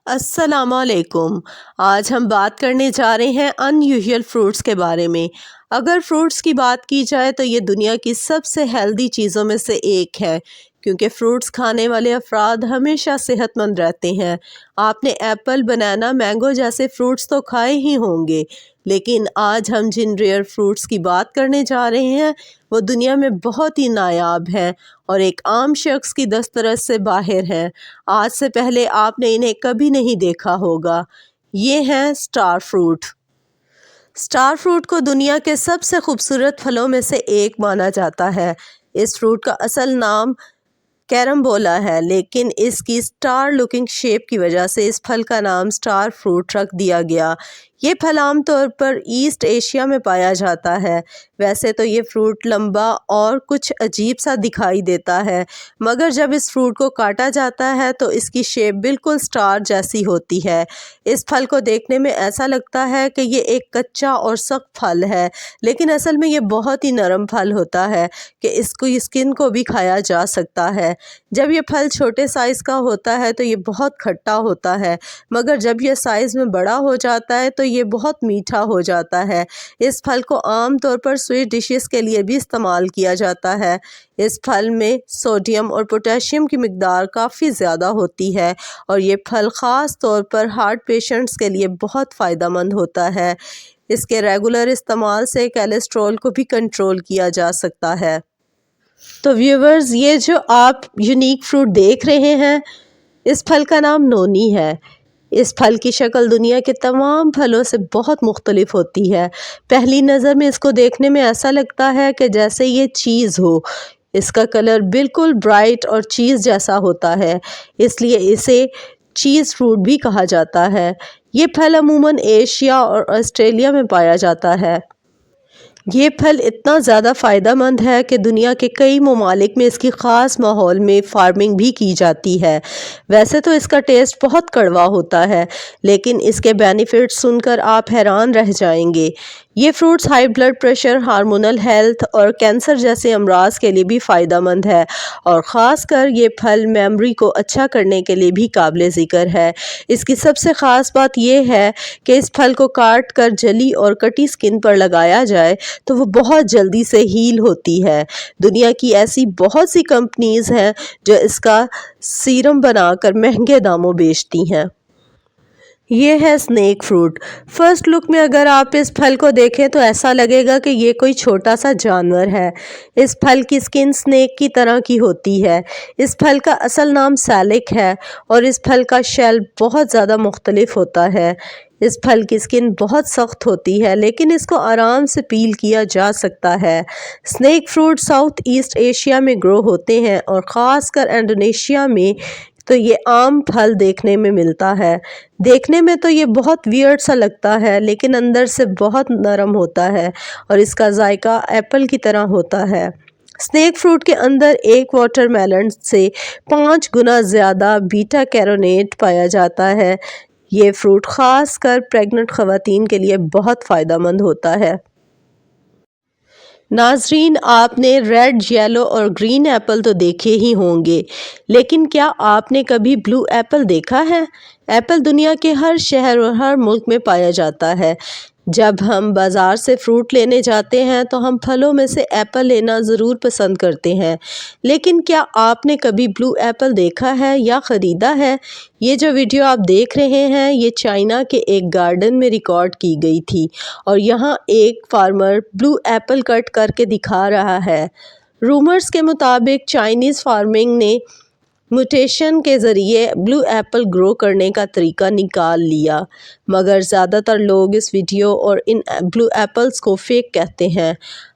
السلام علیکم۔ آج ہم بات کرنے جا رہے ہیں ان یوزول فروٹس کے بارے میں۔ اگر فروٹس کی بات کی جائے تو یہ دنیا کی سب سے ہیلدی چیزوں میں سے ایک ہے، کیونکہ فروٹس کھانے والے افراد ہمیشہ صحت مند رہتے ہیں۔ آپ نے ایپل، بنانا، مینگو جیسے فروٹس تو کھائے ہی ہوں گے، لیکن آج ہم جن ریئر فروٹس کی بات کرنے جا رہے ہیں وہ دنیا میں بہت ہی نایاب ہیں اور ایک عام شخص کی دسترس سے باہر ہیں۔ آج سے پہلے آپ نے انہیں کبھی نہیں دیکھا ہوگا۔ یہ ہیں اسٹار فروٹ۔ اسٹار فروٹ کو دنیا کے سب سے خوبصورت پھلوں میں سے ایک مانا جاتا ہے۔ اس فروٹ کا اصل نام کیرمبولا ہے، لیکن اس کی اسٹار لکنگ شیپ کی وجہ سے اس پھل کا نام اسٹار فروٹ رکھ دیا گیا۔ یہ پھل عام طور پر ایسٹ ایشیا میں پایا جاتا ہے۔ ویسے تو یہ فروٹ لمبا اور کچھ عجیب سا دکھائی دیتا ہے، مگر جب اس فروٹ کو کاٹا جاتا ہے تو اس کی شیپ بالکل اسٹار جیسی ہوتی ہے۔ اس پھل کو دیکھنے میں ایسا لگتا ہے کہ یہ ایک کچا اور سخت پھل ہے، لیکن اصل میں یہ بہت ہی نرم پھل ہوتا ہے کہ اس کو اسکن کو بھی کھایا جا سکتا ہے۔ جب یہ پھل چھوٹے سائز کا ہوتا ہے تو یہ بہت کھٹا ہوتا ہے، مگر جب یہ سائز میں بڑا ہو جاتا ہے تو یہ بہت میٹھا ہو جاتا ہے۔ اس پھل کو عام طور پر سویٹ ڈشز کے لیے بھی استعمال کیا جاتا ہے۔ اس پھل میں سوڈیم اور پوٹیشیم کی مقدار کافی زیادہ ہوتی ہے اور یہ پھل خاص طور پر ہارٹ پیشنٹس کے لیے بہت فائدہ مند ہوتا ہے۔ اس کے ریگولر استعمال سے کولیسٹرول کو بھی کنٹرول کیا جا سکتا ہے۔ تو ویورز، یہ جو آپ یونیک فروٹ دیکھ رہے ہیں، اس پھل کا نام نونی ہے۔ اس پھل کی شکل دنیا کے تمام پھلوں سے بہت مختلف ہوتی ہے۔ پہلی نظر میں اس کو دیکھنے میں ایسا لگتا ہے کہ جیسے یہ چیز ہو۔ اس کا کلر بالکل برائٹ اور چیز جیسا ہوتا ہے، اس لیے اسے چیز فروٹ بھی کہا جاتا ہے۔ یہ پھل عموماً ایشیا اور آسٹریلیا میں پایا جاتا ہے۔ یہ پھل اتنا زیادہ فائدہ مند ہے کہ دنیا کے کئی ممالک میں اس کی خاص ماحول میں فارمنگ بھی کی جاتی ہے۔ ویسے تو اس کا ٹیسٹ بہت کڑوا ہوتا ہے، لیکن اس کے بینیفٹس سن کر آپ حیران رہ جائیں گے۔ یہ fruits high blood pressure, hormonal health اور کینسر جیسے امراض کے لیے بھی فائدہ مند ہے، اور خاص کر یہ پھل میموری کو اچھا کرنے کے لیے بھی قابل ذکر ہے۔ اس کی سب سے خاص بات یہ ہے کہ اس پھل کو کاٹ کر جلی اور کٹی سکن پر لگایا جائے تو وہ بہت جلدی سے ہیل ہوتی ہے۔ دنیا کی ایسی بہت سی کمپنیز ہیں جو اس کا سیرم بنا کر مہنگے داموں بیچتی ہیں۔ یہ ہے اسنیک فروٹ۔ فرسٹ لک میں اگر آپ اس پھل کو دیکھیں تو ایسا لگے گا کہ یہ کوئی چھوٹا سا جانور ہے۔ اس پھل کی سکن اسنیک کی طرح کی ہوتی ہے۔ اس پھل کا اصل نام سیلک ہے اور اس پھل کا شیل بہت زیادہ مختلف ہوتا ہے۔ اس پھل کی سکن بہت سخت ہوتی ہے، لیکن اس کو آرام سے پیل کیا جا سکتا ہے۔ Snake fruit South East Asia میں گرو ہوتے ہیں اور خاص کر انڈونیشیا میں تو یہ عام پھل دیکھنے میں ملتا ہے۔ دیکھنے میں تو یہ بہت ویئرڈ سا لگتا ہے، لیکن اندر سے بہت نرم ہوتا ہے اور اس کا ذائقہ ایپل کی طرح ہوتا ہے۔ اسنیک فروٹ کے اندر ایک واٹر میلن سے 5 گنا زیادہ بیٹا کیروٹین پایا جاتا ہے۔ یہ فروٹ خاص کر پریگننٹ خواتین کے لیے بہت فائدہ مند ہوتا ہے۔ ناظرین، آپ نے ریڈ، یلو اور گرین ایپل تو دیکھے ہی ہوں گے، لیکن کیا آپ نے کبھی بلو ایپل دیکھا ہے؟ ایپل دنیا کے ہر شہر اور ہر ملک میں پایا جاتا ہے۔ جب ہم بازار سے فروٹ لینے جاتے ہیں تو ہم پھلوں میں سے ایپل لینا ضرور پسند کرتے ہیں، لیکن کیا آپ نے کبھی بلو ایپل دیکھا ہے یا خریدا ہے؟ یہ جو ویڈیو آپ دیکھ رہے ہیں یہ چائنا کے ایک گارڈن میں ریکارڈ کی گئی تھی اور یہاں ایک فارمر بلو ایپل کٹ کر کے دکھا رہا ہے۔ رومرز کے مطابق چائنیز فارمنگ نے میوٹیشن کے ذریعے بلو ایپل گرو کرنے کا طریقہ نکال لیا، مگر زیادہ تر لوگ اس ویڈیو اور ان بلو ایپلز کو فیک کہتے ہیں۔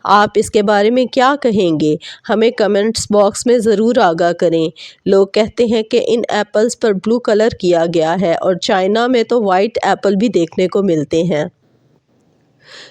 آپ اس کے بارے میں کیا کہیں گے؟ ہمیں کمنٹس باکس میں ضرور آگاہ کریں۔ لوگ کہتے ہیں کہ ان ایپلز پر بلو کلر کیا گیا ہے اور چائنا میں تو وائٹ ایپل بھی دیکھنے کو ملتے ہیں۔